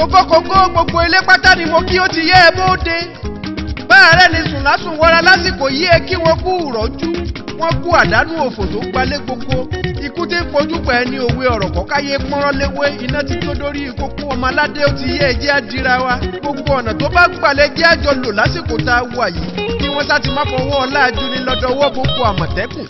kókókókó gbogbo ilé pátá ni mo kí ó ti yẹ ẹ bóde. báàrẹ̀ ni sùn lásùn wọra lásìkò yí ẹ kí wọ́n kú rọ́jú wọ́n kú àdánù òfò tó gbalé gbogbo. ikú tí ń fojú pẹ̀ ní òwe ọ̀rọ̀ kọ́káyé pọ́nrán léwé iná ti tó dórí ìkókó ọmọ aládé ó ti yẹ ẹjẹ́ àdìra wa. gbogbo ọ̀nà tó bá gbalẹ̀ jẹ́ àjọ lò lásìkò tá a wà yìí kí wọ́n sá ti má fọwọ́ ọlá ajuni lọ́dọ̀ọ́wọ́ gbogbo àmọ̀tẹ́kùn.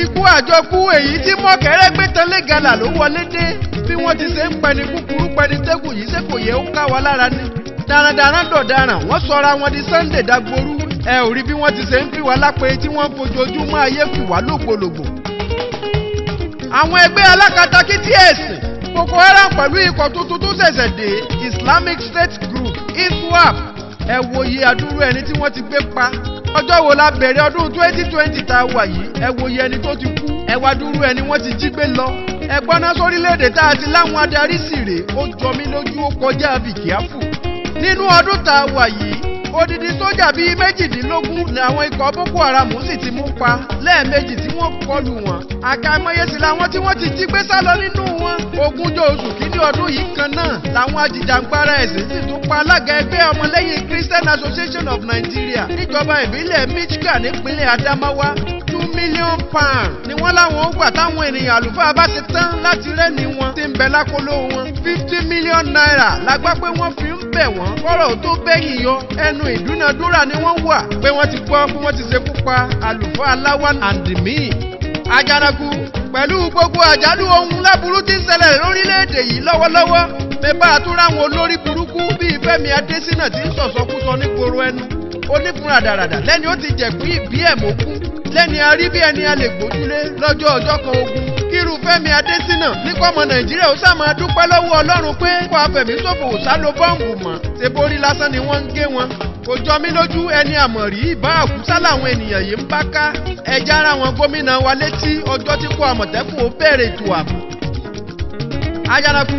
ikú àjọkú èyí tí mọ́kẹ́rẹ́ gbé tán lé gàlà ló wọlé dé bí wọ́n ti ṣe ń pẹni kúkúrú pẹni tẹ́gùn yìí ṣé kò yẹ ó ká wa lára ni. darandaran dọ̀daràn wọ́n sọra wọn di Sunday Dagboru ẹ ò rí bí wọ́n ti ṣe ń fi wá lápè tí wọ́n ń fojoojúmọ́ ayé fi wá lògbòlògbò. àwọn ẹgbẹ́ alákatakítí ẹ̀sìn Boko Haram pẹ̀lú ikọ̀ tuntun tó ṣẹ̀ṣẹ̀ dé Islamic State Group ISWAP ẹ wo iye àdúrú ẹni tí wọ́n ti gbé pa. ọjọ́ wo la bẹ̀rẹ̀ ọdún 2020 tá a wà yìí ẹ wo iye ẹni tó ti kú ẹ wá dúró ẹni wọ́n ti jí gbé lọ. ẹ gbọ́ná sórílẹ̀-èdè tá a ti láwọn adarí sì rè ó jọ mí lójú ó kọjá bìkíáfù. nínú ọdún tá a wà yìí odidi sójà bíi 18 ni àwọn ikọ̀ Boko Haram sì ti mú pa lẹ́ẹ̀mejì tí wọ́n kọlù wọn. àkàìmọye sí làwọn tí wọ́n ti jí gbé sálọ nínú wọn. ogúnjọ́ oṣù kìíní ọdún yìí kan náà làwọn ajìjàǹgbara ẹ̀sìn sì tún pa alága ẹgbẹ́ ọmọlẹ́yìn Christian Association of Nigeria níjọba ìbílẹ̀ Michigan nípínlẹ̀ Adamawa. £2 million ni wọ́n láwọn ó gbà táwọn ènìyàn àlùfáà bá ti tán láti rẹ́ni wọn tí ń bẹ lákòlò wọn. £50 million la gbọ́ pé wọ́n fi ń bẹ̀ wọ́n kọ́rọ̀ tó bẹ́yìn yọ ẹnu ìdúnadúrà ni wọ́n wà pé wọ́n ti gbọ́ bí wọ́n ti ṣekú pa àlùfáà Lawan Andimi. Àjànàkú pẹ̀lú gbogbo àjálù ohun láburú tí ń ṣẹlẹ̀ lórílẹ̀‐èdè yìí lọ́wọ́lọ́wọ́ mẹ́bà àtúrà àwọn olórí burúkú bíi Fẹ́mi Adésínà tí ń sọ̀sọ́kúsọ nígboro ẹnu onífúnra dàràdà lẹ́ni ó ti jẹ̀kú ìbí ẹ̀ mọ́kún lẹ́ni a rí bí ẹni a lè gbójúlé lọ́jọ́ ọjọ́ kan ogun. kírú Fẹ́mi Adésínà ní kọ́mọ Nàìjíríà ó sáà máa dúpẹ́ lọ́wọ́ Ọlọ́run pé kó afẹ̀míṣòfò ò sá lo bọ́ǹbù mọ́ ṣe borí lásán ni wọ́n ń gé wọn. kò jọ mí lójú ẹni àmọ̀rí ìbá àkúsá làwọn ènìyàn yìí ń bá ká ẹja ara wọn gómìnà wa létí ọjọ́ tí kò Àmọ̀tẹ́kùn ó bẹ̀rẹ̀ ètò ààbò. Àjànàkú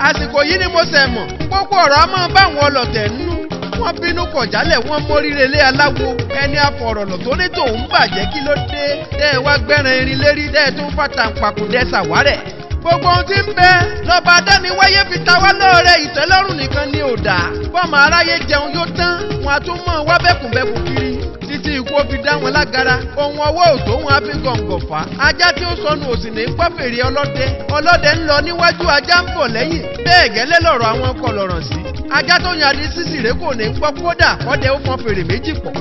àsìkò yìí ni mo ṣẹ̀ mọ̀ pópó ọ̀rọ̀ á máa bá àwọn ọlọ̀tẹ̀ nínú wọ́n bínú kọ̀jálẹ̀ wọ́n móríire lé aláwo ẹni afọ̀rọ̀lọ̀ tó ní tòun bàjẹ́ kí ló dé dẹ́ ẹ wá gbẹ́ran erin lérí dẹ́ ẹ tún fàtàǹpàkò dẹ́ ṣàwárẹ̀. gbogbo ohun tí ń bẹ lọ́ba adániwáyé fi ta wá lọ́ọ̀rẹ́ ìtẹ́lọ́rùn nìkan ni ò dá bọ́mọ aráyé jẹun yóò tán wọn a tún mọ̀ wá bẹ́kùnbẹ́kùn kiri títí ikú ó fi dá wọn lágara ohun ọwọ́ òtó wọn á fi gọ̀ǹgọ̀ fà á. ajá tí ó sọnù òsì ní gbọ́ fèrè ọlọ́dẹ ń lọ níwájú ajá ń bọ̀ lẹ́yìn bẹ́ẹ̀ gẹ́lẹ́ lọ̀rọ̀ àwọn kọlọ̀rọ̀ sí. ajá tó yan adé sísì rẹ̀ kò ní gbọ́ kódà kọ́dẹ ó fọn fèrè méjì pọ̀.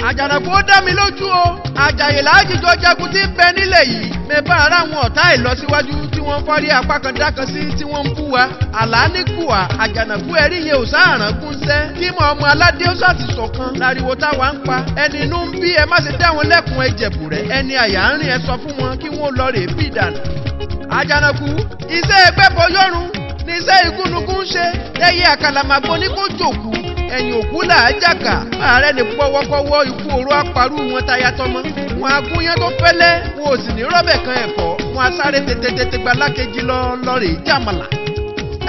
Àjànàkú ó dá mi lójú o àjàyè láàjìjọ jagun tí ń bẹ nílẹ̀ yìí mẹ́bà ara àwọn ọ̀tá ìlọsíwájú tí wọ́n fọ́rí apá kan dákan sí tí wọ́n ń bú wa àlàáníkùwà Àjànàkú ẹ̀rí yẹn ò sáàrán kúnṣẹ́ kí mọ ọmọ aládé ó sàti sọ̀kan láriwo táwa ń pa ẹni inú ń bí ẹ má ṣe dá wọn lẹ́kùn ẹjẹ̀bù rẹ̀ ẹni àyà ń rìn ẹ sọ fún wọn kí wọ́n lọ rè bí ìdànù. Àjànàkú iṣẹ́ ẹgbẹ́ bọyọ́rùn ní iṣẹ́ ìgúnnugún ṣe ẹyẹ àkàlàmàgbò ní kó jòkú ẹ̀yìn òkú là á jàkà ààrẹ ní pọ́wọ́pọ́wọ́ ikú oró àparú wọn táyà tọmọ wọn agúnyán tó fẹ́lẹ́ wọn ò sì ní rọ́bẹ̀ kan ẹ̀fọ́ wọn asáré tètè gba lákejì lọ́ọ̀rẹ́ ìjàmàlà.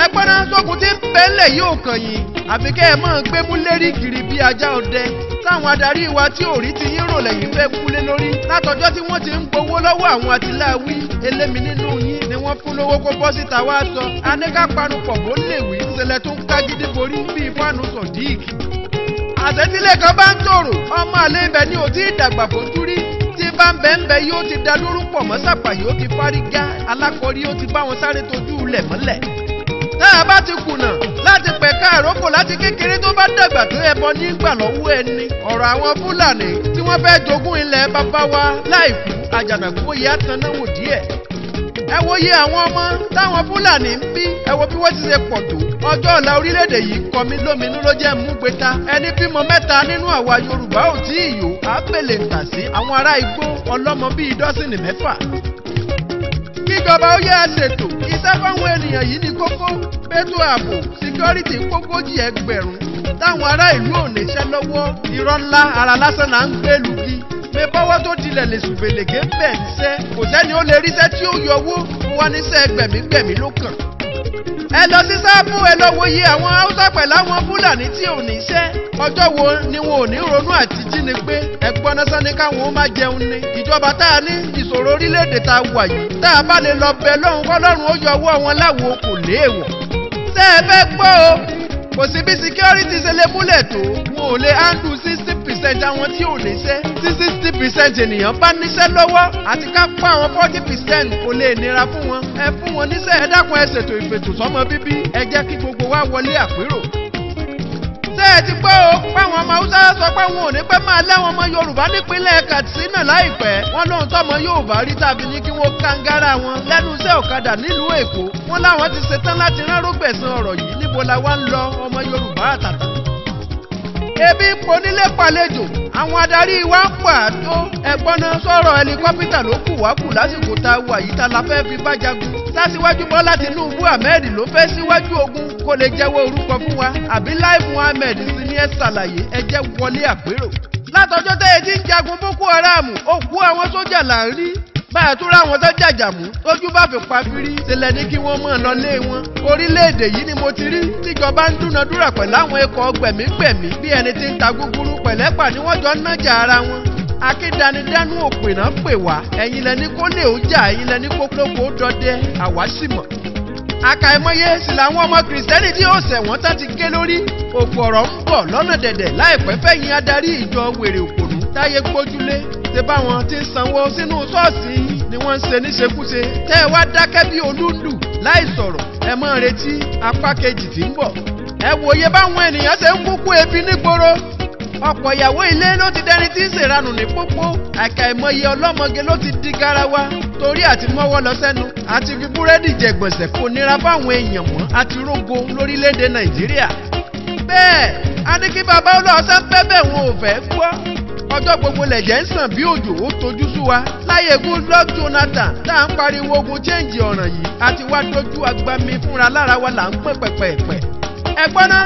ẹgbẹ́ náà sókun tí ń bẹ́lẹ̀ yóò kàn yín àfi kẹ́ ẹ máa gbé mú lérí kiri bí ajá ọdẹ táwọn adarí wa tí ò rí ti yín rò lẹ́yìn fẹ́ kúlé lórí látọjọ́ tí wọ́n ti ń gbowó lọ́wọ́ àwọn àtìláwí elémi nínú yín ni wọ́n fún lówó kó bọ́ síta wá sọ aníkà panupọ̀ bó lè wí ìṣẹ̀lẹ̀ tó ń kágídí borí bíi fáànù sọ̀díìkì. àtẹ̀tílẹ̀ kan bá ń tòrò ọmọ àlẹ́ ibẹ̀ ni ò tí ì dàgbà fojú rí tí bá ń bẹ́ẹ̀ yóò ti da lórúkọ mọ́ sàpà yóò ti fárígá alákọ̀ọ́rí yóò ti bá wọn sáré tójú lẹ̀ mọ́lẹ̀. tá a bá ti kùnà láti pẹ̀ka àrókò láti kékeré tó bá dàgbà tó ẹbọ nígbà lọ́wọ́ ẹni ọ̀rọ̀ àwọn Fúlàní tí wọ́n fẹ́ jogún ilẹ̀ bàbá wa láìkú Àjànàkú ó yá tanáwò díẹ̀. ẹ wo iye àwọn ọmọ táwọn Fúlàní ń bí ẹ wo bí wọ́n ti ṣe pọ̀ tó ọjọ́ ọ̀la orílẹ̀-èdè yìí kọ mí lóminú ló jẹ́ mú gbéta ẹni bímọ mẹ́ta nínú àwa Yorùbá ò tí ì yó àpèlè ń tà sí àwọn ará igbó ọlọ́mọ bíi dọ́sìnì 6. kíjọba ó yẹ ṣètò iṣẹ́ fáwọn ènìyàn yìí ní kókó pétò ààbò síkírọ́rìtì kókójì ẹgbẹ̀rún táwọn ará ìlú ò níṣẹ́ lọ́wọ́ irọ́ ńlá ara lásán là ń gbé lùgì pé bọ́wọ́ tó dilẹ̀ lè sùfèlèké bẹ̀ níṣẹ́ kò sẹ́ni ó lè ríṣẹ́ tí ó yọwó wá níṣẹ́ gbẹ̀mígbẹ̀mí ló kàn. ẹ lọ sí sáàpù ẹ lọ wo iye àwọn Haúsá pẹ̀lú àwọn Fúlàní tí ò níṣẹ́ ọjọ́ wo ni wọn ò ní ronú àti jínigbé ẹ̀gbọ́n náà sani káwọn ó má jẹun ni ìjọba tá a ní ìṣòro orílẹ̀-èdè tá a wà yìí tá a bá lè lọ bẹ lọ́hùn kọ́lọ́run ó yọ ọwọ́ wọn láwo kò léèwọ̀. tẹ́ ẹ fẹ́ gbọ́ o kò sí bí security ṣe lè múlẹ̀ tó wọn ò lè handle 60% àwọn tí ò níṣẹ́ tí 60% ènìyàn bá níṣẹ́ lọ́wọ́ àti ká pa àwọn 40% kò lè nira fún wọn ẹ fún wọn níṣẹ́ ẹ dákun ẹ ṣètò ìfètò sọ́mọ bíbí ẹ jẹ́ kí gbogbo wa wọlé àpérò. Ṣé ẹ ti gbọ́ o páwọn ọmọ Haúsá sọ pé wọn ò ní pẹ́ máa lẹ́wọ̀n ọmọ Yorùbá nípínlẹ̀ Katsina láìpẹ́ wọ́n lóhun tọ́mọ Yorùbá rí tàbí ní kí wọ́n kàǹgárá wọn lẹ́nu iṣẹ́ ọ̀kadà nílùú Èkó wọ́n láwọn ti ṣetán láti ránró gbẹ̀san ọ̀rọ̀ yìí níbo la wá ń lọ ọmọ Yorùbá àtàtà. Ebi ń ponílé pàlejò àwọn adarí wa ń pà tó ẹ̀gbọ́n náà sọ̀rọ̀ ẹlikọ́pítà ló kù wá kù lásìkò tá a wà yìí tá la fẹ́ fi bá jagun. Sásíwájú Bọ́lá Tinubu Ahmed ló fẹ́ síwájú ogun kó lè jẹ́wọ́ orúkọ fún wa àbí Lai Muhammed sí ní ẹ ṣàlàyé ẹ jẹ́ wọlé àpérò. Látọjọ́ tẹ́ ẹ ti ń jagun Boko Haram òkú àwọn sójà là ń rí báyà tó ráwọn tó jàjà mú tójú bá fi pa fírí ṣẹlẹ̀ ní kí wọ́n mọ̀ lọ lé wọn. Orílẹ̀-èdè yìí ni mo ti rí tíjọba ń dúnadúrà pẹ̀lú àwọn ikọ̀ gbẹ̀mígbẹ̀mí bí ẹni tí ń ta gúgúrú pẹ̀lẹ́pà ni wọ́n jọ ń nájà ara wọn. Akédanidánú òpè náà pè wá ẹ̀yin lẹni kó lè ó jà ẹ̀yin lẹni kó lóko ó dọdẹ àwa sì mọ̀. Àkàìmọye sì làwọn ọmọ Kìrìsìtẹ́nì tí ó ṣẹ̀wọ̀n tán ti gé lórí òpò ọ̀rọ̀ ń bọ̀ lọ́nà dẹ̀dẹ̀ láìpẹ́ fẹ̀yìn adarí ìjọ wèrè òpònú táyé gbójúlé ṣe báwọn tí ń sanwó sínú ṣọ́ọ̀ṣì ni wọ́n ń ṣe níṣekúṣe tẹ́ ẹ wá dákẹ́ bí olúndù láì sọ̀rọ̀ ẹ máa retí apá kejì tí ń bọ̀. Ẹ wòye báwọn ènìyàn ṣe ń kúkú ebi nígboro ọ̀pọ̀ ìyàwó ilé ló ti dẹni tí ń ṣèranù ní pópó àkàìmọye ọlọ́mọge ló ti di garawa torí àti mọ́wọ́ lọ sẹ́nu àti fi búrẹ́dì jẹ̀gbọ̀nsẹ̀ kò nira fáwọn èèyàn mọ́ àti rógo lórílẹ̀‐èdè Nàìjíríà. Bẹ́ẹ̀ a ní kí bàbá ọlọ́ọ̀sán bẹ́bẹ̀ wọn ò fẹ́ gbọ́ ọjọ́ gbogbo lẹ̀jẹ̀ ń sàn bí òjò ó tojú sú wa láyé Goodluck Jonathan tá à ń pariwo ogun change ọ̀ràn yìí àti wá dojú agbami fúnra lára wa là ń pè pẹ̀pẹ̀pẹ̀. Ẹ̀gbọ́n náà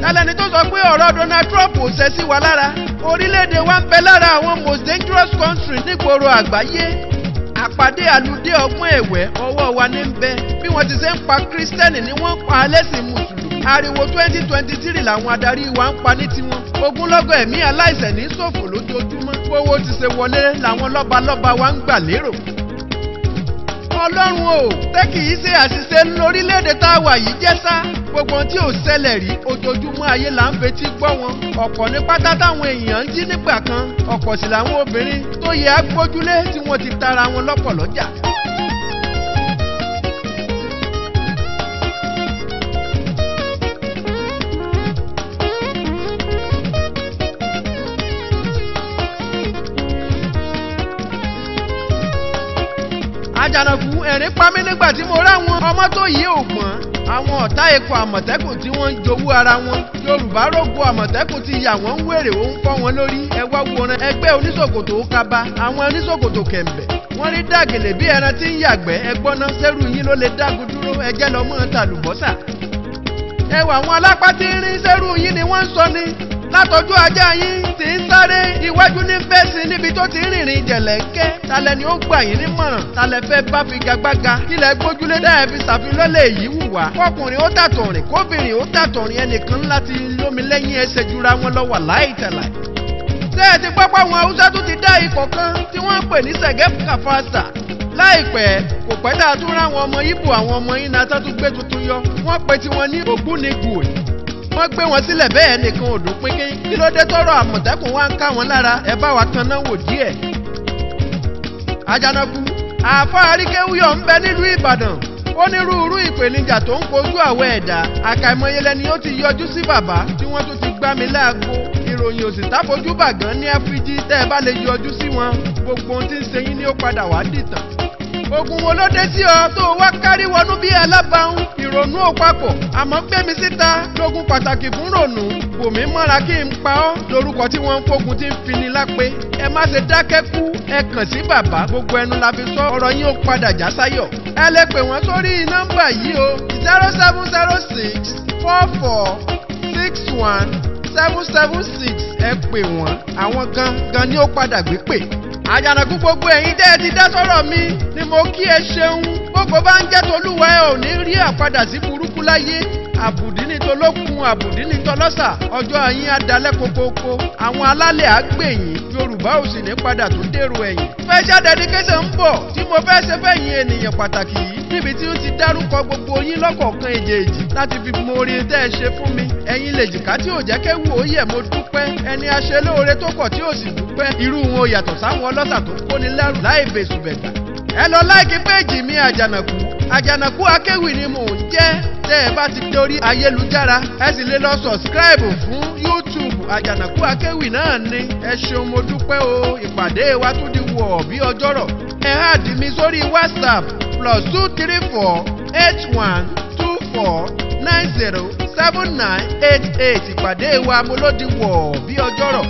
tẹ́lẹ̀ni tó sọ pé ọ̀rọ̀ Donald Trump ò ṣẹ́ sí wa lára orílẹ̀-èdè wa ń bẹ lára àwọn most dangerous country nígboro àgbáyé. Àpàdé àlùdé ọgbọ́n ẹ̀wẹ́ ọwọ́ wa ní ń bẹ bí wọ́n ti ṣe ń pa Kírísítẹ́nì ni wọ́n ń pa ẹlẹ́sìn Mùsùlùmí. Ariwo 2023 làwọn adarí wa ń pa ní tiwọn. Ogunlọ́gọ̀ ẹ̀mí aláìṣẹ̀ ní ṣòfò lójoojúmọ́. Bówó ti ṣe wọlé làwọn lọ́balọ́ba wa ń gbà lérò. Ọlọ́run o tẹ́ kì í ṣe àṣìṣe lórílẹ̀‐èdè tá a wà yìí jẹ́ sá. Gbogbo tí ò ṣẹlẹ̀ rí ojoojúmọ́ ayé là ń fetí gbọ́ wọn. Ọ̀pọ̀ ní pátá táwọn èèyàn ń jí nígbà kan ọ̀pọ̀ sì làwọn obìnrin tó yẹ agbójúlé tí wọ́n ti tara wọn lọ́pọ̀ lọ́jà. Àjànàkú ẹ̀rín pa mí nígbà tí mo ráwọn ọmọ tó yí ògbọ́n àwọn ọ̀tá ikọ̀ Àmọ̀tẹ́kùn tí wọ́n ń jowú ara wọn. Yorùbá rògbò Àmọ̀tẹ́kùn ti yà wọ́n ń wèrè ó ń fọ́ wọn lórí ẹ wá wòran ẹgbẹ́ oníṣòkòtò kaba àwọn oníṣòkòtò kẹ̀m̀bẹ̀ wọ́n rí dàgèlè bí ẹran tí ń yàgbẹ́ ẹgbọ́n náà sẹ́rù yín ló lè dágun dúró ẹjẹ́ lọ mọ́ tàlùbọ́sà. Ẹwà àwọn alápá tí ń rí sẹ́rù yín ni wọ́n ń sọ ni látọjú ajá yín tí ń sáré iwájú ní fẹ́sìn níbi tó ti rìnrìn jẹ̀lẹ́ńkẹ́ talẹ̀ ni ó gbà yín nímọ̀ràn talẹ̀ fẹ́ bá fi gagbága kílẹ̀ gbójúlé dáhẹ́ fi ṣàfilọ́lẹ̀ èyí wùwá kọkùnrin ó tàtọ̀rìn kóbìnrin ó tàtọ̀rìn ẹnìkan láti lómi lẹ́yìn ẹsẹ̀ jura wọn lọ wà láìtẹ̀láì. Ṣé ẹ ti pápá àwọn Haúsá tó ti dá ikọ̀ kan tí wọ́n ń pè ní Sẹ̀gẹ́ Kàfàṣà láìpẹ́ kò pẹ́ dáa tún ráwọn ọmọ Ìgbò àwọn ọmọ iná tó tún gbé tuntun yọ wọ́n pe tiwọn ní Ògbúnigùn wọ́n gbé wọn sílẹ̀ bẹ́ẹ̀ nìkan ò dùn pínpín kí ló dé tọ́rọ̀ Àmọ̀tẹ́kùn wá ń ká wọn lára ẹ bá wa tan náà wò díẹ̀. Àjànàkú àáfà Aríkéwúyọ̀ ń bẹ nílùú Ìbàdàn onírúurú ìpèníjà tó ń kojú àwọn ẹ̀dá àkàìmọye lẹni ó ti yọjú sí bàbá tí wọ́n tún ti gbá mi láago ìròyìn òsì táfojú bàgán ní áfíríjì tẹ́ ẹ bá lè yọjú sí wọn gbogbo ohun tí ń ṣe yín ni ó padà wá dìtàn. Ogun wo ló dé sí ọ tó wá kárí wọnú bí alábàáhùn ìrònú ò papọ̀ àmọ́ gbé mi síta lógun pàtàkì fún rònú bòmí mọ́ra kí n pa ọ́ lórúkọ tí wọ́n ń fógun tí ń fini lápé ẹ má ṣe dákẹ́ kú ẹ kàn sí bàbá gbogbo ẹnu la fi sọ ọ̀rọ̀ yín ó padà já sáyọ̀. Ẹ lè pè wọ́n sórí nọ́mbà yìí o 0706 44 61 776 ẹ pè wọ́n àwọn gangan ni ó padà gbé pè. Àjànàkú gbogbo ẹ̀yin tẹ́ ẹ ti dá sọ́rọ̀ mi ni mo kí ẹ ṣeun gbogbo bá ń jẹ́ tolúwa ẹ ò ní rí àpadà sí burúkú láyé àbùdí ni tolókun àbùdí ní tọlọ́sà ọjọ́ yín adalẹ́ kokoko àwọn alálẹ̀ àgbẹ̀yìn Yorùbá ò sì ní padà tó dèrò ẹ̀yìn. special dedication ń bọ̀ tí mo fẹ́ ṣe fẹ́yìn ènìyàn pàtàkì yìí níbi tí ó ti dárúkọ gbogbo yín lọ́kọ̀ọ̀kan èjèèjì láti fi mọ oore tẹ́ ẹ ṣe fún mi. ẹ̀yin lèjìká tí ò jẹ́ kéwù ó yẹ̀ mo dúpẹ́ ẹni aṣelóore tó pọ̀ tí ò sì dúpẹ́ irú wọn ò yàtọ̀ sáwọn ọlọ́ṣà tó kóni lẹ́rù láì bẹ̀sùbẹ̀gbà. ẹ lọ láìkí péèjì mi àjànàkú akéwì ni mò ń jẹ́ tẹ́ ẹ bá ti dorí ayélujára ẹ sì lè lọ sọ̀sìkíráìbù fún YouTube àjànàkú akéwì náà ni. ẹ ṣeun mo dúpẹ́ o ìpàdé wa tún di wọ̀ bí ọjọ́rọ̀. ẹ háàdì mi sórí WhatsApp +234 81 24 90 7988 ìpàdé wa mo ló di wọ̀ bí ọjọ́rọ̀.